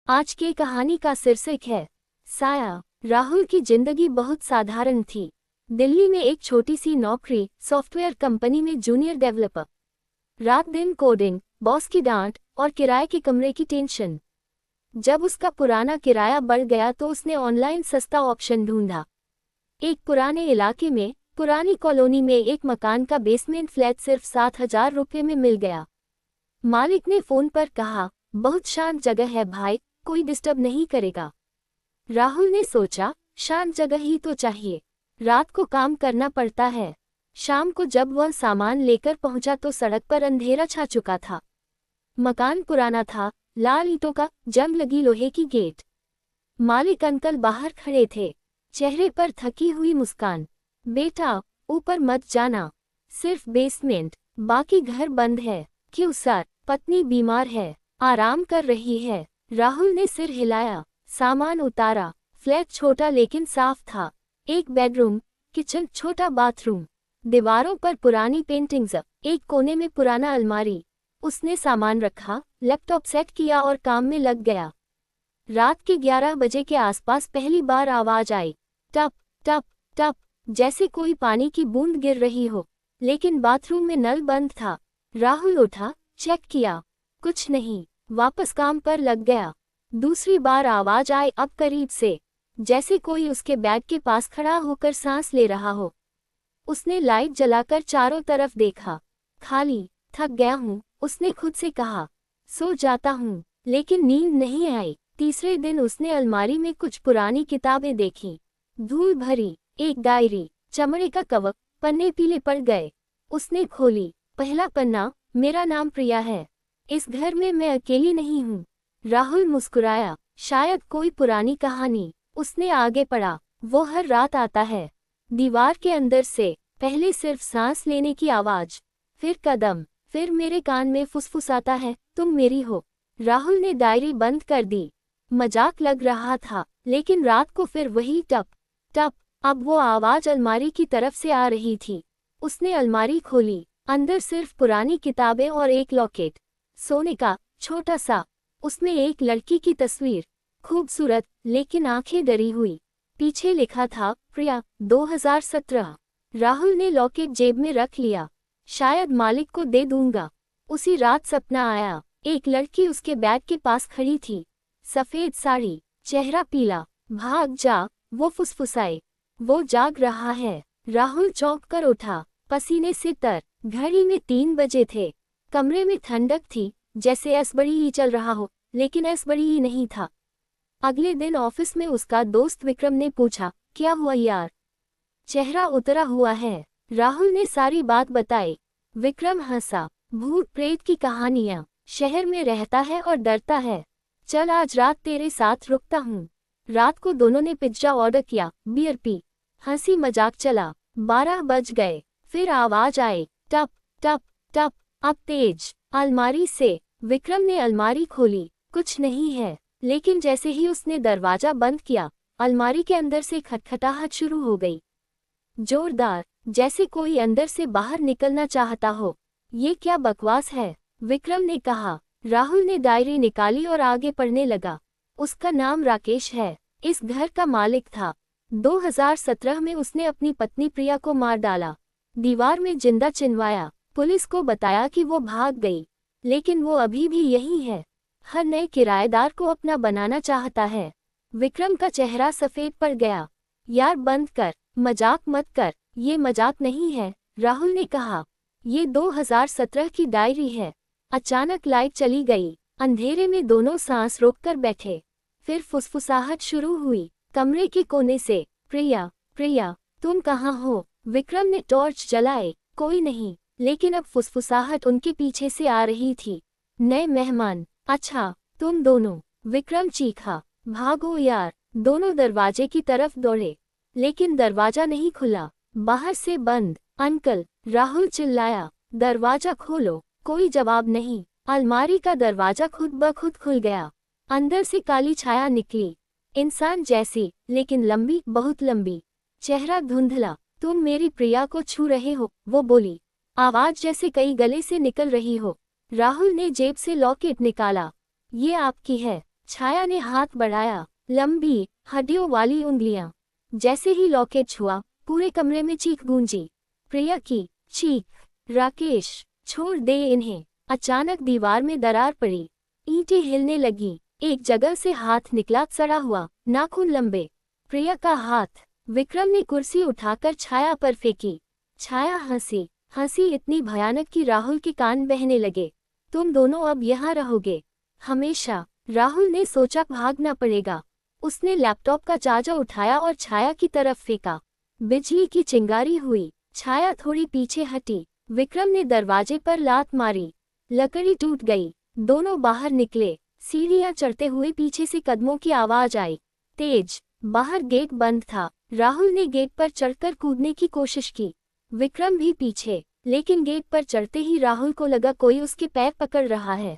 आज की कहानी का शीर्षक है साया। राहुल की जिंदगी बहुत साधारण थी। दिल्ली में एक छोटी सी नौकरी, सॉफ्टवेयर कंपनी में जूनियर डेवलपर। रात दिन कोडिंग, बॉस की डांट और किराए के कमरे की टेंशन। जब उसका पुराना किराया बढ़ गया तो उसने ऑनलाइन सस्ता ऑप्शन ढूंढा। एक पुराने इलाके में, पुरानी कॉलोनी में एक मकान का बेसमेंट फ्लैट सिर्फ 7,000 रुपये में मिल गया। मालिक ने फोन पर कहा, बहुत शांत जगह है भाई, कोई डिस्टर्ब नहीं करेगा। राहुल ने सोचा, शांत जगह ही तो चाहिए, रात को काम करना पड़ता है। शाम को जब वह सामान लेकर पहुंचा तो सड़क पर अंधेरा छा चुका था। मकान पुराना था, लाल ईंटों का, जंग लगी लोहे की गेट। मालिक अंकल बाहर खड़े थे, चेहरे पर थकी हुई मुस्कान। बेटा, ऊपर मत जाना, सिर्फ बेसमेंट, बाकी घर बंद है। क्यों सर? पत्नी बीमार है, आराम कर रही है। राहुल ने सिर हिलाया, सामान उतारा। फ्लैट छोटा लेकिन साफ था। एक बेडरूम, किचन, छोटा बाथरूम। दीवारों पर पुरानी पेंटिंग्स, एक कोने में पुराना अलमारी। उसने सामान रखा, लैपटॉप सेट किया और काम में लग गया। रात के 11 बजे के आसपास पहली बार आवाज आई, टप टप टप, जैसे कोई पानी की बूंद गिर रही हो। लेकिन बाथरूम में नल बंद था। राहुल उठा, चेक किया, कुछ नहीं, वापस काम पर लग गया। दूसरी बार आवाज आई, अब करीब से, जैसे कोई उसके बैग के पास खड़ा होकर सांस ले रहा हो। उसने लाइट जलाकर चारों तरफ देखा, खाली। थक गया हूँ, उसने खुद से कहा, सो जाता हूँ। लेकिन नींद नहीं आई। तीसरे दिन उसने अलमारी में कुछ पुरानी किताबें देखी, धूल भरी। एक डायरी, चमड़े का कवर, पन्ने पीले पड़ गए। उसने खोली, पहला पन्ना, मेरा नाम प्रिया है, इस घर में मैं अकेली नहीं हूँ। राहुल मुस्कुराया, शायद कोई पुरानी कहानी। उसने आगे पढ़ा, वो हर रात आता है। दीवार के अंदर से, पहले सिर्फ सांस लेने की आवाज, फिर कदम, फिर मेरे कान में फुसफुसाता है, तुम मेरी हो। राहुल ने डायरी बंद कर दी। मजाक लग रहा था, लेकिन रात को फिर वही टप टप। अब वो आवाज अलमारी की तरफ से आ रही थी। उसने अलमारी खोली, अंदर सिर्फ पुरानी किताबें और एक लॉकेट, सोने का, छोटा सा। उसमें एक लड़की की तस्वीर, खूबसूरत लेकिन आंखें डरी हुई। पीछे लिखा था, प्रिया 2017। राहुल ने लॉकेट जेब में रख लिया, शायद मालिक को दे दूंगा। उसी रात सपना आया, एक लड़की उसके बैग के पास खड़ी थी, सफेद साड़ी, चेहरा पीला। भाग जा, वो फुसफुसाए, वो जाग रहा है। राहुल चौंक कर उठा, पसीने से तर। घड़ी में 3 बजे थे। कमरे में ठंडक थी, जैसे ऐस बड़ी ही चल रहा हो, लेकिन ऐस बड़ी ही नहीं था। अगले दिन ऑफिस में उसका दोस्त विक्रम ने पूछा, क्या हुआ यार, चेहरा उतरा हुआ है। राहुल ने सारी बात बताई। विक्रम हंसा, भूत प्रेत की कहानियां, शहर में रहता है और डरता है। चल आज रात तेरे साथ रुकता हूँ। रात को दोनों ने पिज्जा ऑर्डर किया, बियर पी, हंसी मजाक चला। 12 बज गए, फिर आवाज आई, टप टप टप, अब तेज। अलमारी से। विक्रम ने अलमारी खोली, कुछ नहीं है। लेकिन जैसे ही उसने दरवाजा बंद किया, अलमारी के अंदर से खटखटाहट शुरू हो गई, जोरदार, जैसे कोई अंदर से बाहर निकलना चाहता हो। ये क्या बकवास है, विक्रम ने कहा। राहुल ने डायरी निकाली और आगे पढ़ने लगा। उसका नाम राकेश है, इस घर का मालिक था। 2017 में उसने अपनी पत्नी प्रिया को मार डाला, दीवार में जिंदा चिनवाया। पुलिस को बताया कि वो भाग गई, लेकिन वो अभी भी यही है, हर नए किराएदार को अपना बनाना चाहता है। विक्रम का चेहरा सफेद पड़ गया। यार बंद कर, मजाक मत कर, ये मजाक नहीं है, राहुल ने कहा। ये 2017 की डायरी है। अचानक लाइट चली गई, अंधेरे में दोनों सांस रोककर बैठे। फिर फुसफुसाहट शुरू हुई, कमरे के कोने से, प्रिया प्रिया तुम कहाँ हो? विक्रम ने टॉर्च जलाए, कोई नहीं, लेकिन अब फुसफुसाहट उनके पीछे से आ रही थी। नए मेहमान, अच्छा तुम दोनों, विक्रम चीखा। भागो यार, दोनों दरवाजे की तरफ दौड़े, लेकिन दरवाजा नहीं खुला, बाहर से बंद। अंकल, राहुल चिल्लाया, दरवाजा खोलो। कोई जवाब नहीं। अलमारी का दरवाजा खुद ब खुद खुल गया। अंदर से काली छाया निकली, इंसान जैसी, लेकिन लंबी, बहुत लंबी। चेहरा धुंधला। तुम मेरी प्रिया को छू रहे हो, वो बोली, आवाज जैसे कई गले से निकल रही हो। राहुल ने जेब से लॉकेट निकाला, ये आपकी है, छाया ने हाथ बढ़ाया, लंबी हड्डियों वाली उंगलियां। जैसे ही लॉकेट छुआ, पूरे कमरे में चीख गूंजी। प्रिया की चीख, राकेश छोड़ दे इन्हें। अचानक दीवार में दरार पड़ी, ईंटें हिलने लगी, एक जगह से हाथ निकला, सड़ा हुआ, नाखून लंबे। प्रिया का हाथ। विक्रम ने कुर्सी उठाकर छाया पर फेंकी। छाया हंसी, हंसी इतनी भयानक कि राहुल के कान बहने लगे। तुम दोनों अब यहाँ रहोगे हमेशा। राहुल ने सोचा भागना पड़ेगा। उसने लैपटॉप का चार्जर उठाया और छाया की तरफ फेंका। बिजली की चिंगारी हुई, छाया थोड़ी पीछे हटी। विक्रम ने दरवाजे पर लात मारी, लकड़ी टूट गई। दोनों बाहर निकले। सीढ़ियां चढ़ते हुए पीछे से कदमों की आवाज आई, तेज। बाहर गेट बंद था। राहुल ने गेट पर चढ़कर कूदने की कोशिश की, विक्रम भी पीछे। लेकिन गेट पर चढ़ते ही राहुल को लगा कोई उसके पैर पकड़ रहा है।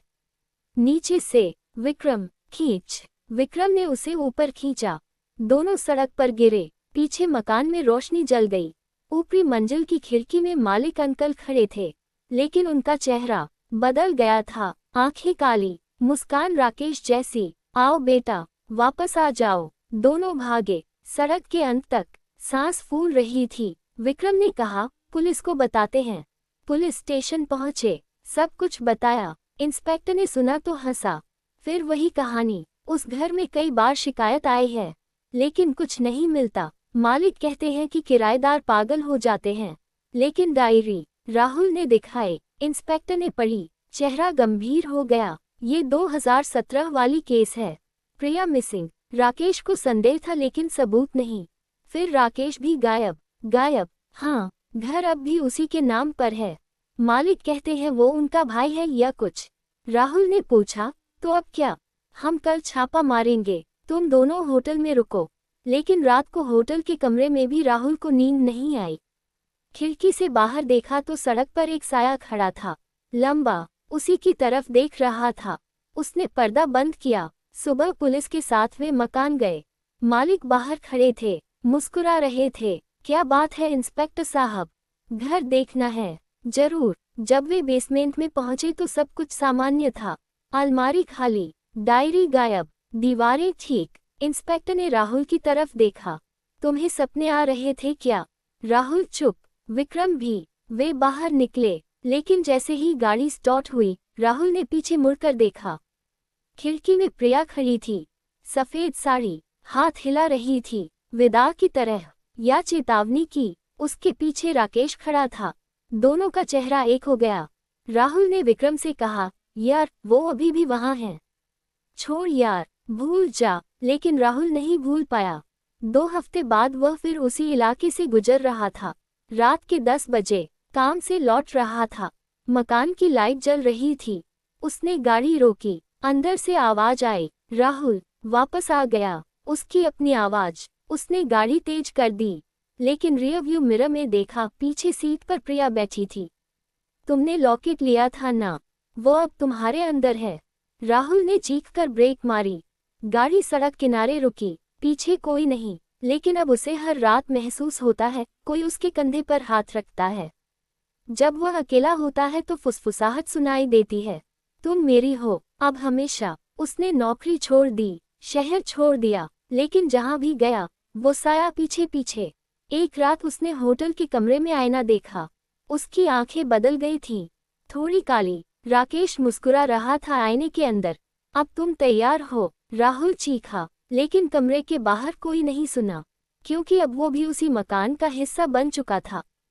नीचे से, विक्रम, खींच। विक्रम ने उसे ऊपर खींचा। दोनों सड़क पर गिरे। पीछे मकान में रोशनी जल गई। ऊपरी मंजिल की खिड़की में मालिक अंकल खड़े थे, लेकिन उनका चेहरा बदल गया था। आंखें काली, मुस्कान राकेश जैसी। आओ बेटा, वापस आ जाओ। दोनों भागे, सड़क के अंत तक। सांस फूल रही थी। विक्रम ने कहा, पुलिस को बताते हैं। पुलिस स्टेशन पहुंचे, सब कुछ बताया। इंस्पेक्टर ने सुना तो हंसा। फिर वही कहानी, उस घर में कई बार शिकायत आई है, लेकिन कुछ नहीं मिलता। मालिक कहते हैं कि किराएदार पागल हो जाते हैं। लेकिन डायरी राहुल ने दिखाई। इंस्पेक्टर ने पढ़ी, चेहरा गंभीर हो गया। ये 2017 वाली केस है। प्रिया मिसिंग। राकेश को संदेह था लेकिन सबूत नहीं। फिर राकेश भी गायब। गायब, हाँ, घर अब भी उसी के नाम पर है। मालिक कहते हैं वो उनका भाई है या कुछ। राहुल ने पूछा, तो अब क्या? हम कल छापा मारेंगे, तुम दोनों होटल में रुको। लेकिन रात को होटल के कमरे में भी राहुल को नींद नहीं आई। खिड़की से बाहर देखा तो सड़क पर एक साया खड़ा था, लंबा, उसी की तरफ देख रहा था। उसने पर्दा बंद किया। सुबह पुलिस के साथ वे मकान गए। मालिक बाहर खड़े थे, मुस्कुरा रहे थे। क्या बात है इंस्पेक्टर साहब, घर देखना है? जरूर। जब वे बेसमेंट में पहुंचे तो सब कुछ सामान्य था। अलमारी खाली, डायरी गायब, दीवारें ठीक। इंस्पेक्टर ने राहुल की तरफ देखा। तुम्हें सपने आ रहे थे क्या? राहुल चुप, विक्रम भी। वे बाहर निकले, लेकिन जैसे ही गाड़ी स्टार्ट हुई, राहुल ने पीछे मुड़कर देखा। खिड़की में प्रिया खड़ी थी, सफेद साड़ी, हाथ हिला रही थी, विदा की तरह या चेतावनी की। उसके पीछे राकेश खड़ा था। दोनों का चेहरा एक हो गया। राहुल ने विक्रम से कहा, यार वो अभी भी वहां है। छोड़ यार, भूल जा। लेकिन राहुल नहीं भूल पाया। 2 हफ्ते बाद वह फिर उसी इलाके से गुजर रहा था। रात के 10 बजे काम से लौट रहा था। मकान की लाइट जल रही थी। उसने गाड़ी रोकी। अंदर से आवाज आई, राहुल वापस आ गया। उसकी अपनी आवाज। उसने गाड़ी तेज कर दी, लेकिन रियर व्यू मिरर में देखा, पीछे सीट पर प्रिया बैठी थी। तुमने लॉकेट लिया था ना, वो अब तुम्हारे अंदर है। राहुल ने चीखकर ब्रेक मारी। गाड़ी सड़क किनारे रुकी। पीछे कोई नहीं, लेकिन अब उसे हर रात महसूस होता है कोई उसके कंधे पर हाथ रखता है। जब वह अकेला होता है तो फुसफुसाहट सुनाई देती है, तुम मेरी हो, अब हमेशा। उसने नौकरी छोड़ दी, शहर छोड़ दिया, लेकिन जहां भी गया वो साया पीछे पीछे। एक रात उसने होटल के कमरे में आईना देखा। उसकी आंखें बदल गई थीं, थोड़ी काली। राकेश मुस्कुरा रहा था आईने के अंदर। अब तुम तैयार हो? राहुल चीखा, लेकिन कमरे के बाहर कोई नहीं सुना, क्योंकि अब वो भी उसी मकान का हिस्सा बन चुका था।